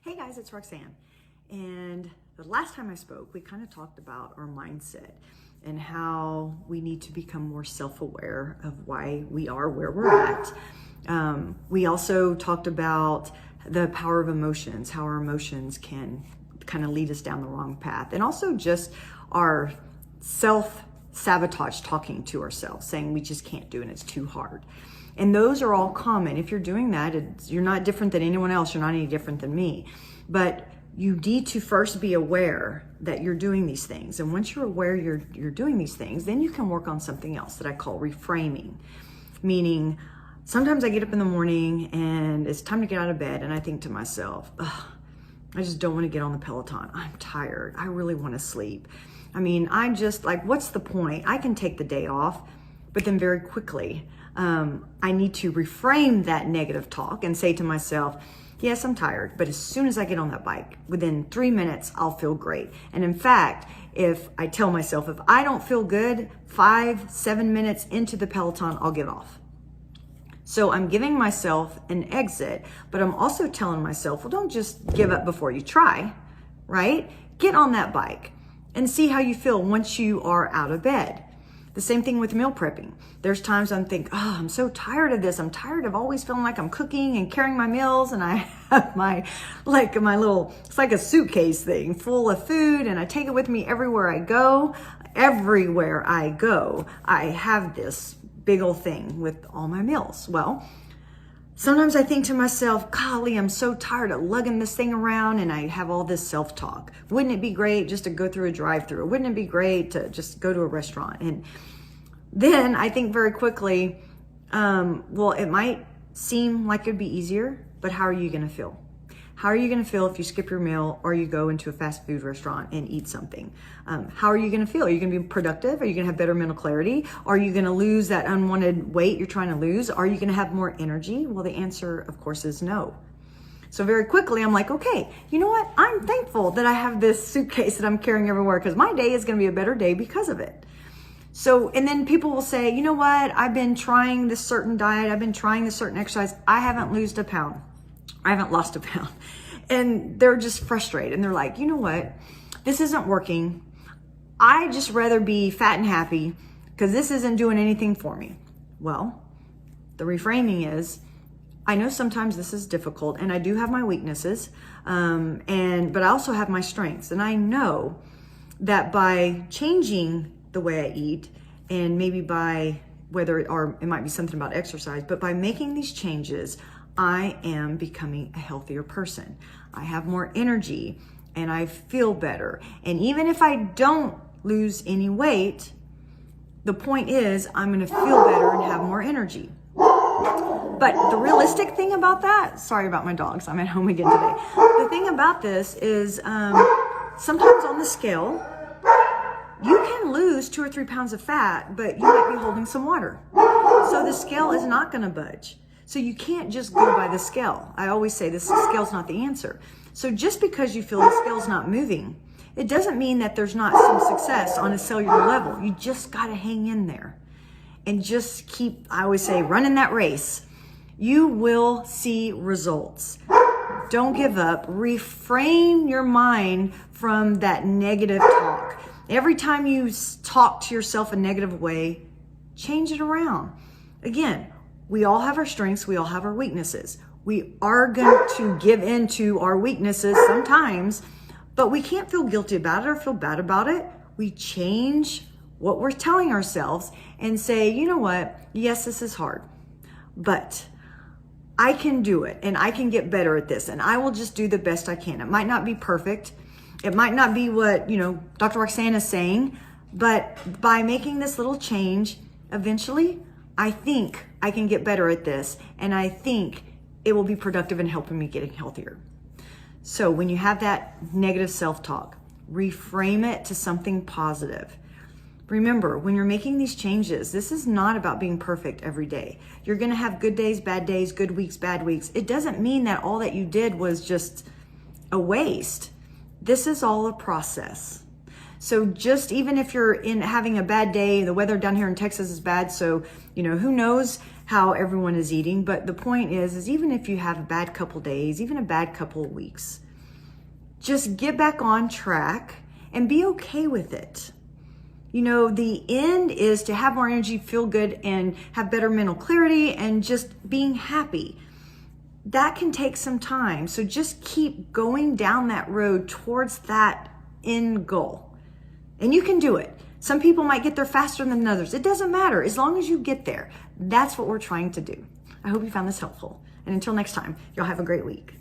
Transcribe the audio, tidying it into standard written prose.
Hey guys, it's Roxanne. And the last time I spoke, we kind of talked about our mindset and how we need to become more self-aware of why we are where we're at. We also talked about the power of emotions, how our emotions can kind of lead us down the wrong path. And also just our self-sabotage, talking to ourselves, saying we just can't do it and it's too hard. And those are all common. If you're doing that, you're not different than anyone else. You're not any different than me. But you need to first be aware that you're doing these things. And once you're aware you're doing these things, then you can work on something else that I call reframing. Meaning, sometimes I get up in the morning and it's time to get out of bed and I think to myself, ugh, I just don't want to get on the Peloton. I'm tired. I really want to sleep. I mean, I'm just like, what's the point? I can take the day off, but then very quickly, I need to reframe that negative talk and say to myself, yes, I'm tired, but as soon as I get on that bike, within 3 minutes, I'll feel great. And in fact, if I tell myself, if I don't feel good, 5-7 minutes into the Peloton, I'll get off. So I'm giving myself an exit, but I'm also telling myself, well, don't just give up before you try, right? Get on that bike and see how you feel once you are out of bed. The same thing with meal prepping. There's times I'm thinking, oh, I'm so tired of this. I'm tired of always feeling like I'm cooking and carrying my meals. And I have my little, it's like a suitcase thing full of food. And I take it with me everywhere I go. Everywhere I go, I have this big old thing with all my meals. Well, sometimes I think to myself, golly, I'm so tired of lugging this thing around, and I have all this self-talk. Wouldn't it be great just to go through a drive-through? Wouldn't it be great to just go to a restaurant? And then I think very quickly, well, it might seem like it'd be easier, but how are you going to feel? How are you going to feel if you skip your meal or you go into a fast food restaurant and eat something? How are you going to feel? Are you going to be productive? Are you going to have better mental clarity? Are you going to lose that unwanted weight you're trying to lose? Are you going to have more energy? Well, the answer, of course, is no. So very quickly, I'm like, okay, you know what? I'm thankful that I have this suitcase that I'm carrying everywhere because my day is going to be a better day because of it. So, and then people will say, you know what? I've been trying this certain diet. I've been trying this certain exercise. I haven't lost a pound. And they're just frustrated. And they're like, you know what? This isn't working. I just rather be fat and happy because this isn't doing anything for me. Well, the reframing is, I know sometimes this is difficult and I do have my weaknesses, but I also have my strengths. And I know that by changing the way I eat, and maybe by or it might be something about exercise, but by making these changes, I am becoming a healthier person. I have more energy and I feel better. And even if I don't lose any weight, the point is I'm going to feel better and have more energy. But the realistic thing about that, sorry about my dogs, I'm at home again today. The thing about this is sometimes on the scale, you can lose 2 or 3 pounds of fat, but you might be holding some water. So the scale is not going to budge. So you can't just go by the scale. I always say this scale's not the answer. So just because you feel the scale's not moving, it doesn't mean that there's not some success on a cellular level. You just got to hang in there and just keep, I always say, running that race. You will see results. Don't give up. Reframe your mind from that negative talk. Every time you talk to yourself a negative way, change it around. Again, we all have our strengths. We all have our weaknesses. We are going to give in to our weaknesses sometimes, but we can't feel guilty about it or feel bad about it. We change what we're telling ourselves and say, you know what? Yes, this is hard, but I can do it and I can get better at this and I will just do the best I can. It might not be perfect. It might not be what, Dr. Roxanne is saying, but by making this little change, eventually, I think I can get better at this, and I think it will be productive in helping me getting healthier. So when you have that negative self-talk, reframe it to something positive. Remember, when you're making these changes, this is not about being perfect every day. You're going to have good days, good weeks, bad weeks. It doesn't mean that all that you did was just a waste. This is all a process. So just even if you're having a bad day, the weather down here in Texas is bad, so who knows how everyone is eating. But the point is even if you have a bad couple days, even a bad couple of weeks, just get back on track and be okay with it. You know, the end is to have more energy, feel good, and have better mental clarity and just being happy. That can take some time. So just keep going down that road towards that end goal. And you can do it. Some people might get there faster than others. It doesn't matter. As long as you get there, that's what we're trying to do. I hope you found this helpful. And until next time, y'all have a great week.